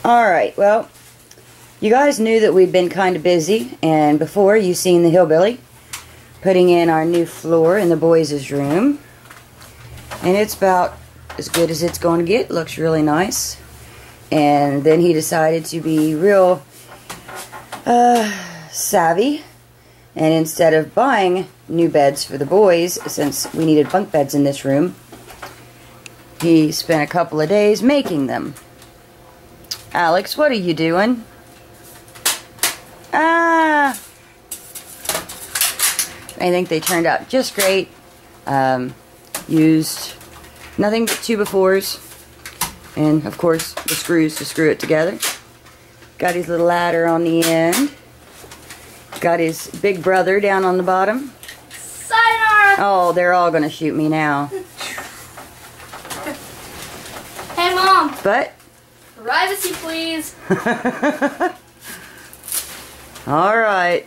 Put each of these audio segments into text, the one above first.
Alright, well, you guys knew that we'd been kind of busy, and before you seen the Hillbilly putting in our new floor in the boys' room. And it's about as good as it's going to get. Looks really nice. And then he decided to be real savvy, and instead of buying new beds for the boys, since we needed bunk beds in this room, he spent a couple of days making them. Alex, what are you doing? I think they turned out just great. Used nothing but 2x4s, and of course the screws to screw it together. Got his little ladder on the end. Got his big brother down on the bottom. Sayonara! Oh, they're all gonna shoot me now. Hey, Mom. But Privacy, please. all right.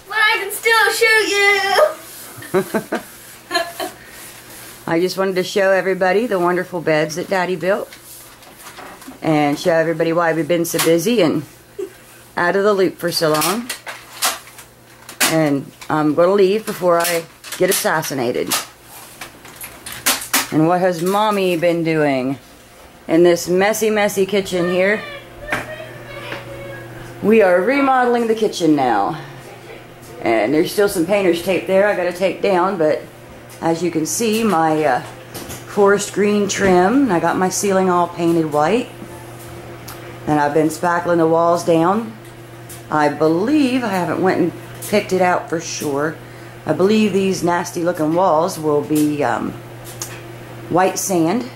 But I can still shoot you. I just wanted to show everybody the wonderful beds that Daddy built, and show everybody why we've been so busy and out of the loop for so long. And I'm going to leave before I get assassinated. And what has Mommy been doing in this messy, messy kitchen here? We are remodeling the kitchen now. And there's still some painter's tape there I got to take down, but as you can see, my forest green trim, I got my ceiling all painted white. And I've been spackling the walls down. I believe, I haven't went and picked it out for sure, I believe these nasty looking walls will be white sand.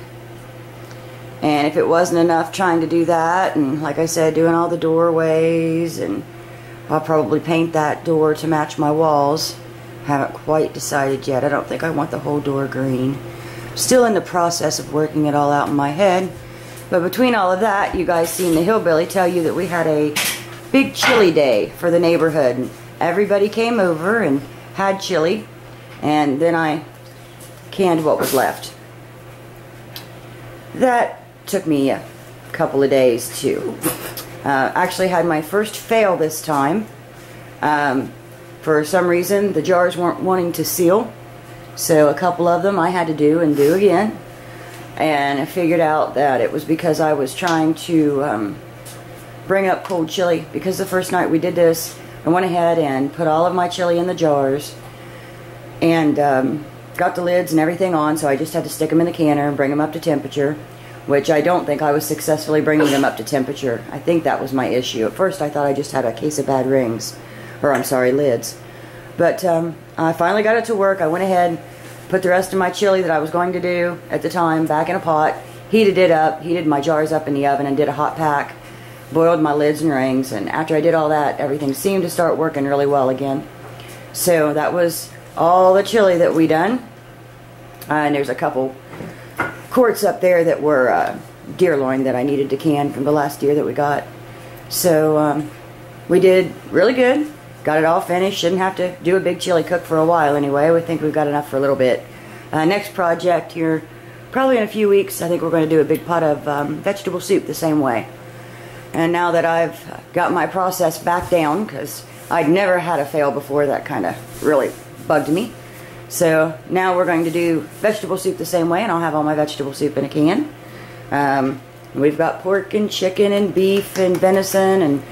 And if it wasn't enough trying to do that, and like I said, doing all the doorways, and I'll probably paint that door to match my walls. Haven't quite decided yet. I don't think I want the whole door green. Still in the process of working it all out in my head. But between all of that, you guys seen the Hillbilly tell you that we had a big chili day for the neighborhood. Everybody came over and had chili, and then I canned what was left. That took me a couple of days too. Actually had my first fail this time. For some reason the jars weren't wanting to seal, so a couple of them I had to do and do again, and I figured out that it was because I was trying to bring up cold chili, because the first night we did this I went ahead and put all of my chili in the jars and got the lids and everything on, so I just had to stick them in the canner and bring them up to temperature, which I don't think I was successfully bringing them up to temperature. I think that was my issue. At first I thought I just had a case of bad rings, or I'm sorry, lids. But I finally got it to work. I went ahead, put the rest of my chili that I was going to do at the time back in a pot, heated it up, heated my jars up in the oven and did a hot pack, boiled my lids and rings, and after I did all that, everything seemed to start working really well again. So that was all the chili that we done. And there's a couple quarts up there that were deer loin that I needed to can from the last deer that we got. So we did really good. Got it all finished. Shouldn't have to do a big chili cook for a while anyway. We think we've got enough for a little bit. Next project here, probably in a few weeks, I think we're going to do a big pot of vegetable soup the same way. And now that I've got my process back down, because I'd never had a fail before, that kind of really bugged me. So now we're going to do vegetable soup the same way, and I'll have all my vegetable soup in a can. We've got pork and chicken and beef and venison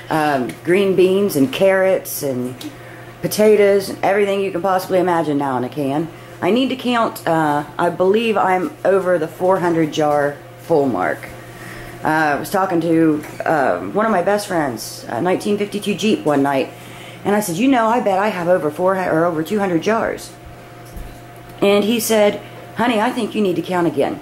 and green beans and carrots and potatoes and everything you can possibly imagine now in a can. I need to count, I believe I'm over the 400 jar full mark. I was talking to one of my best friends, a 1952 Jeep one night, and I said, you know, I bet I have over 200 jars. And he said, honey, I think you need to count again.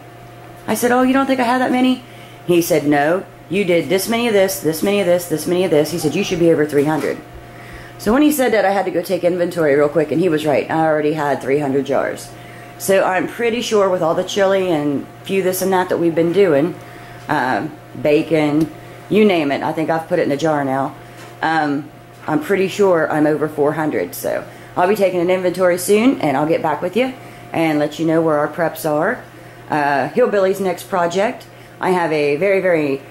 I said, oh, you don't think I have that many? He said, no, you did this many of this, this many of this, this many of this. He said, you should be over 300. So when he said that, I had to go take inventory real quick, and he was right. I already had 300 jars. So I'm pretty sure with all the chili and few this and that we've been doing, bacon, you name it, I think I've put it in a jar now. I'm pretty sure I'm over 400. So I'll be taking an inventory soon, and I'll get back with you and let you know where our preps are. Hillbilly's next project. I have a very, very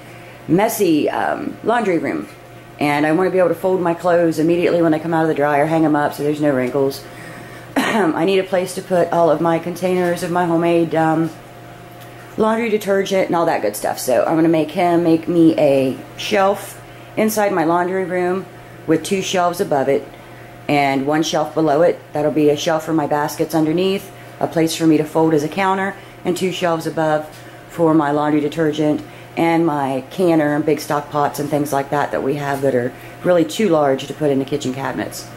messy laundry room. And I want to be able to fold my clothes immediately when they come out of the dryer, hang them up so there's no wrinkles. I need a place to put all of my containers of my homemade laundry detergent and all that good stuff. So I'm going to make him make me a shelf inside my laundry room with 2 shelves above it and 1 shelf below it. That'll be a shelf for my baskets underneath, a place for me to fold as a counter, and 2 shelves above for my laundry detergent and my canner and big stock pots and things like that we have that are really too large to put in the kitchen cabinets.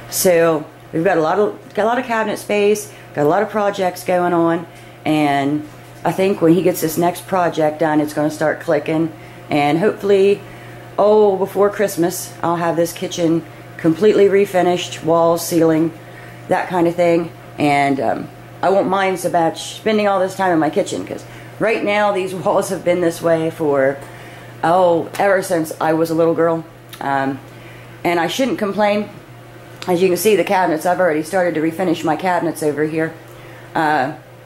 So we've got a lot of cabinet space, got a lot of projects going on, and I think when he gets this next project done, it's going to start clicking, and hopefully, before Christmas, I'll have this kitchen completely refinished, walls, ceiling, that kind of thing, and I won't mind so much spending all this time in my kitchen, because right now these walls have been this way for, ever since I was a little girl, and I shouldn't complain. As you can see, the cabinets, I've already started to refinish my cabinets over here.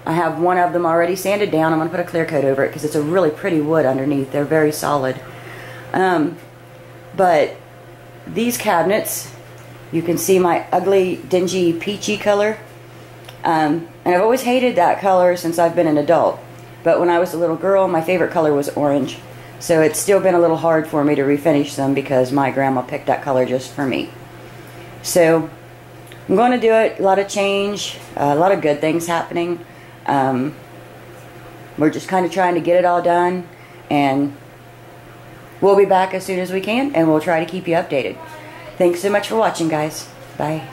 I have one of them already sanded down. I'm going to put a clear coat over it because it's a really pretty wood underneath. They're very solid. But these cabinets, you can see my ugly, dingy, peachy color. And I've always hated that color since I've been an adult. But when I was a little girl, my favorite color was orange. So it's still been a little hard for me to refinish them because my grandma picked that color just for me. So I'm going to do it. A lot of change, a lot of good things happening. We're just kind of trying to get it all done, and we'll be back as soon as we can, and we'll try to keep you updated. Thanks so much for watching, guys. Bye.